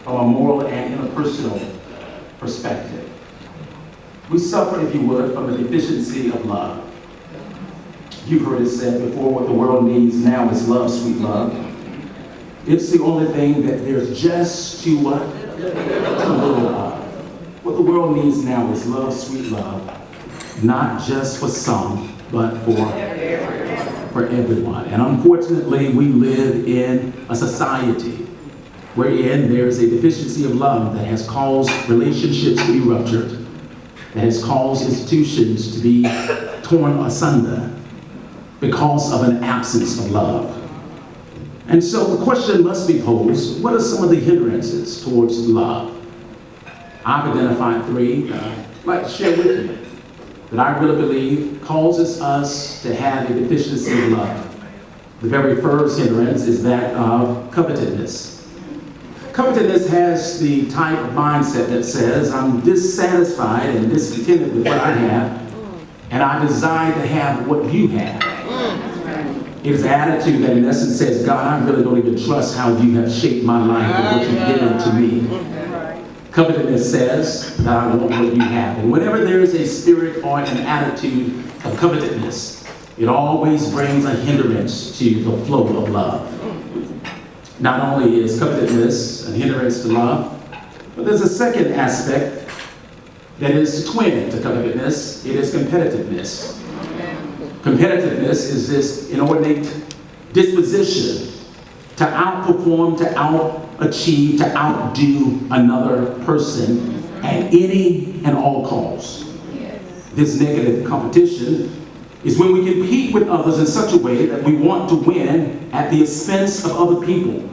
from a moral and interpersonal perspective. We suffer, if you would, from a deficiency of love. You've heard it said before, what the world needs now is love, sweet love. It's the only thing that there's just too what? Too little of. What the world needs now is love, sweet love, not just for some, but for everyone. And unfortunately, we live in a society wherein there's a deficiency of love that has caused relationships to be ruptured, that has caused institutions to be torn asunder because of an absence of love. And so the question must be posed, what are some of the hindrances towards love? I've identified three I'd like to share with you that I really believe causes us to have a deficiency of love. The very first hindrance is that of covetousness. Covetousness has the type of mindset that says, I'm dissatisfied and discontented with what I have, and I desire to have what you have. It is an attitude that in essence says, God, I really don't even trust how you have shaped my life and what you've given to me. Covetousness says that I want what you have. And whenever there is a spirit or an attitude of covetousness, it always brings a hindrance to the flow of love. Not only is covetousness a hindrance to love, but there's a second aspect that is twin to covetousness. It is competitiveness. Competitiveness is this inordinate disposition to outperform, to out-achieve, to outdo another person at any and all costs. This negative competition is when we compete with others in such a way that we want to win at the expense of other people.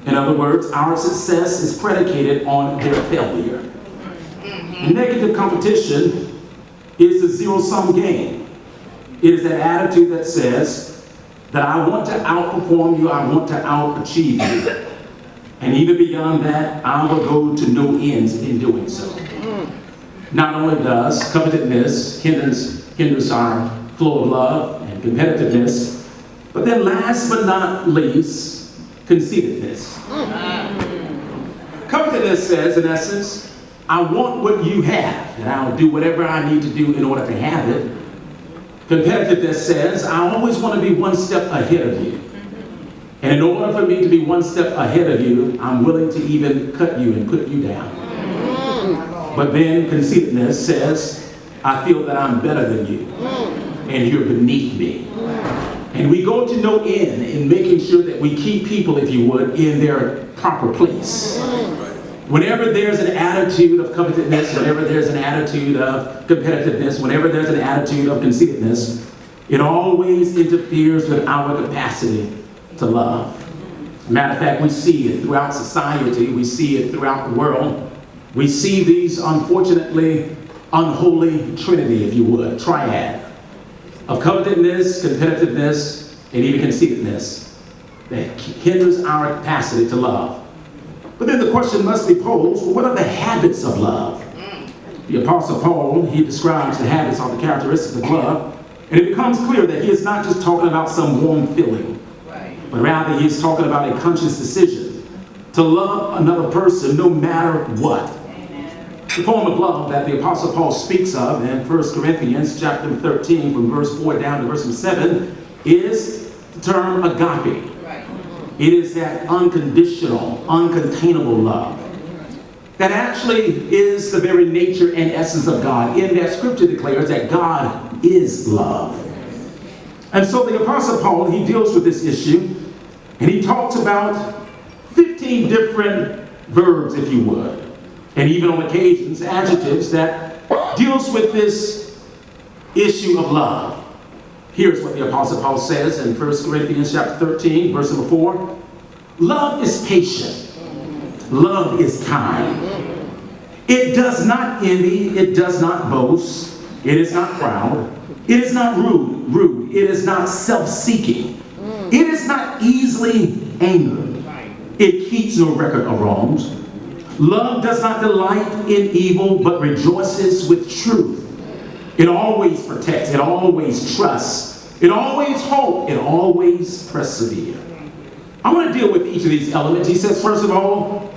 In other words, our success is predicated on their failure. And negative competition is a zero-sum game. It is that attitude that says that I want to outperform you, I want to out-achieve you. And even beyond that, I will go to no ends in doing so. Not only does covetousness hinders our flow of love and competitiveness, but then last but not least, conceitedness. Covetousness says, in essence, I want what you have, and I'll do whatever I need to do in order to have it. Competitiveness says, I always want to be one step ahead of you. And in order for me to be one step ahead of you, I'm willing to even cut you and put you down. But then conceitedness says, I feel that I'm better than you, and you're beneath me. And we go to no end in making sure that we keep people, if you would, in their proper place. Whenever there's an attitude of covetousness, whenever there's an attitude of competitiveness, whenever there's an attitude of conceitedness, it always interferes with our capacity to love. Matter of fact, we see it throughout society, we see it throughout the world. We see these, unfortunately, unholy trinity, if you would, triad of covetousness, competitiveness, and even conceitedness that hinders our capacity to love. But then the question must be posed, well, what are the habits of love? The Apostle Paul, he describes the habits or the characteristics of love, and it becomes clear that he is not just talking about some warm feeling, but rather he is talking about a conscious decision to love another person no matter what. The form of love that the Apostle Paul speaks of in 1 Corinthians chapter 13 from verse 4 down to verse 7 is the term agape. It is that unconditional, uncontainable love that actually is the very nature and essence of God, in that Scripture declares that God is love. And so the Apostle Paul, he deals with this issue, and he talks about 15 different verbs, if you would, and even on occasions, adjectives that deals with this issue of love. Here's what the Apostle Paul says in 1 Corinthians chapter 13, verse number 4. Love is patient. Love is kind. It does not envy. It does not boast. It is not proud. It is not rude. It is not self-seeking. It is not easily angered. It keeps no record of wrongs. Love does not delight in evil, but rejoices with truth. It always protects, it always trusts, it always hopes, it always perseveres. I want to deal with each of these elements. He says, first of all,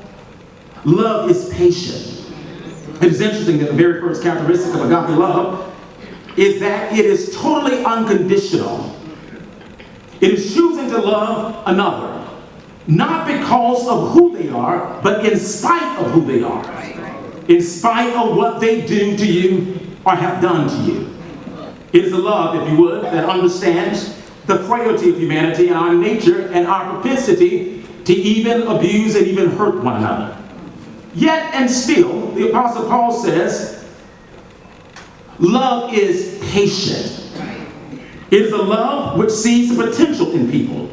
Love is patient. It is interesting that the very first characteristic of agape love is that it is totally unconditional. It is choosing to love another, not because of who they are, but in spite of who they are. In spite of what they do to you or have done to you. It is a love, if you would, that understands the frailty of humanity and our nature and our propensity to even abuse and even hurt one another. Yet and still, the Apostle Paul says, love is patient. It is a love which sees the potential in people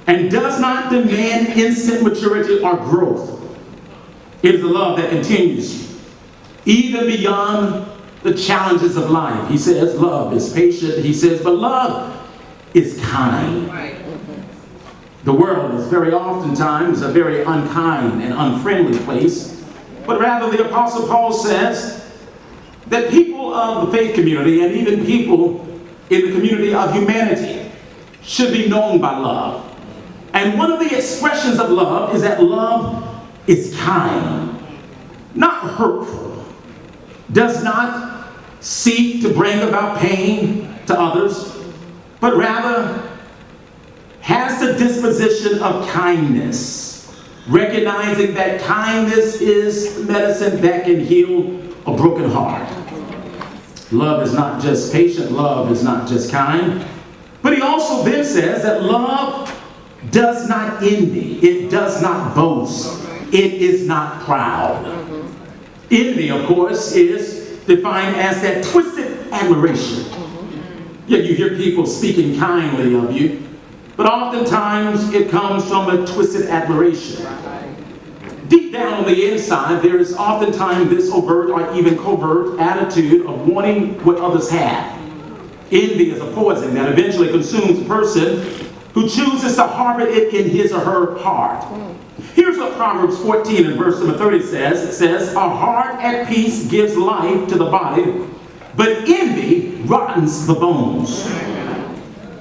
and does not demand instant maturity or growth. It is a love that continues even beyond the challenges of life. He says love is patient. He says, but love is kind. The world is very oftentimes a very unkind and unfriendly place. But rather, the Apostle Paul says that people of the faith community and even people in the community of humanity should be known by love. And one of the expressions of love is that love is kind, not hurtful, does not seek to bring about pain to others, but rather has the disposition of kindness, recognizing that kindness is medicine that can heal a broken heart. Love is not just patient, love is not just kind, but he also then says that love does not envy, it does not boast, it is not proud. Envy, of course, is defined as that twisted admiration. Yeah, you hear people speaking kindly of you, but oftentimes it comes from a twisted admiration. Deep down on the inside, there is oftentimes this overt or even covert attitude of wanting what others have. Envy is a poison that eventually consumes a person who chooses to harbor it in his or her heart. Here's what Proverbs 14 and verse number 30 says. It says, a heart at peace gives life to the body, but envy rottens the bones.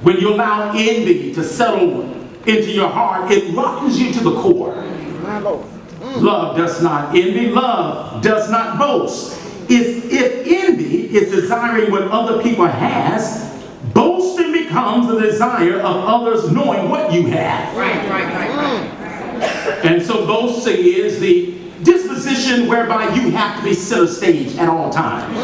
When you allow envy to settle into your heart, it rottens you to the core. Love does not envy. Love does not boast. If envy is desiring what other people has, boasting becomes the desire of others knowing what you have. Right. And so boasting is the disposition whereby you have to be center stage at all times.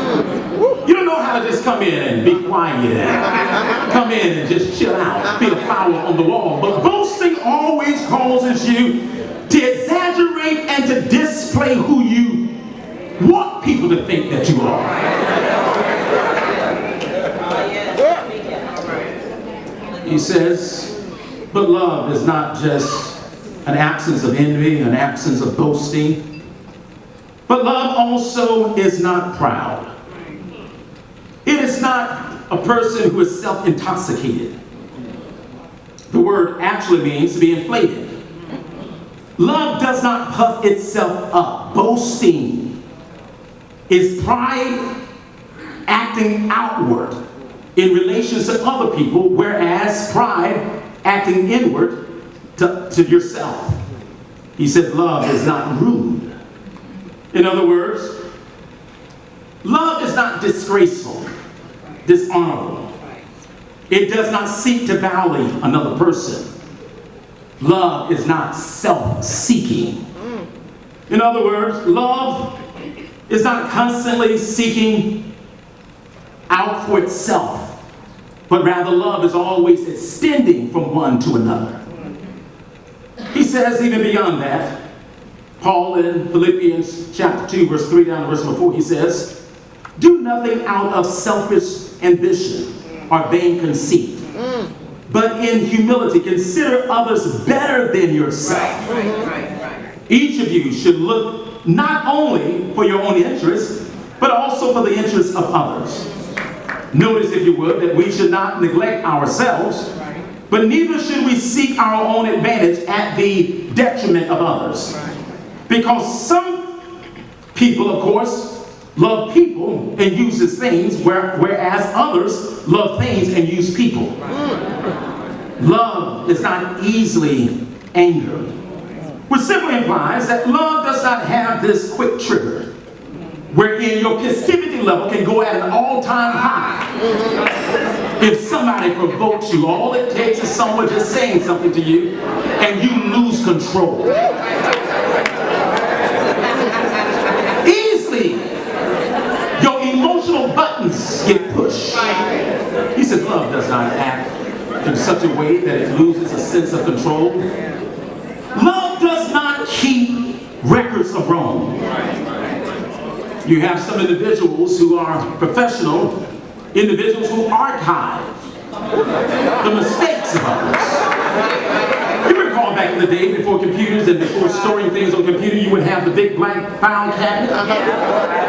You don't know how to just come in and be quiet, come in and just chill out, be a flower on the wall. But boasting always causes you to exaggerate and to display who you want people to think that you are. He says, but love is not just an absence of envy, an absence of boasting, but love also is not proud. It is not a person who is self-intoxicated. The word actually means to be inflated. Love does not puff itself up. Boasting is pride acting outward in relation to other people, whereas pride acting inward to yourself. He said love is not rude. In other words, love is not disgraceful, dishonorable. It does not seek to value another person. Love is not self-seeking. In other words, love is not constantly seeking out for itself, but rather love is always extending from one to another. He says even beyond that, Paul in Philippians chapter 2, verse 3 down to verse 4, he says, do nothing out of selfish ambition or vain conceit, but in humility consider others better than yourself. Right. Each of you should look not only for your own interests, but also for the interests of others. Notice, if you would, that we should not neglect ourselves, but neither should we seek our own advantage at the detriment of others. Because some people, of course, love people and uses things, whereas others love things and use people. Love is not easily angered. which simply implies that love does not have this quick trigger wherein your festivity level can go at an all-time high. If somebody provokes you, all it takes is someone just saying something to you and you lose control. Easily, your emotional buttons get pushed. He says love does not act in such a way that it loses a sense of control. Love does not keep records of wrong. You have some individuals who are professional individuals who archive the mistakes of others. You recall back in the day, before computers and before storing things on computer, you would have the big blank file cabinet.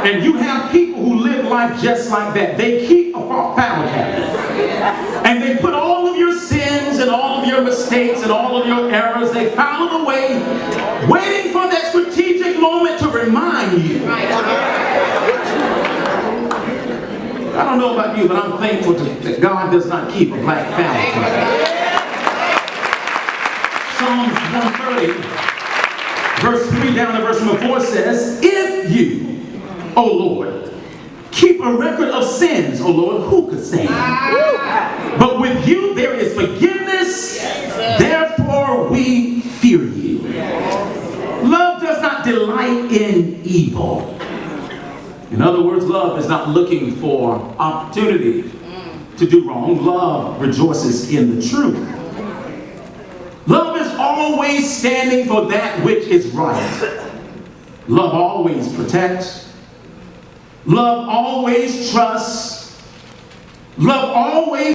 And you have people who live life just like that. They keep a file cabinet. And they put all of your sins and all of your mistakes and all of your errors, they file them away, waiting for that strategic moment to remind you. I don't know about you, but I'm thankful that God does not keep a blank file cabinet. Psalms 130, verse 3 down to verse number 4 says, if you, O Lord, keep a record of sins, O Lord, who could stand? But with you there is forgiveness, therefore we fear you. Love does not delight in evil. In other words, love is not looking for opportunity to do wrong. Love rejoices in the truth. Love is always standing for that which is right. Love always protects. Love always trusts. Love always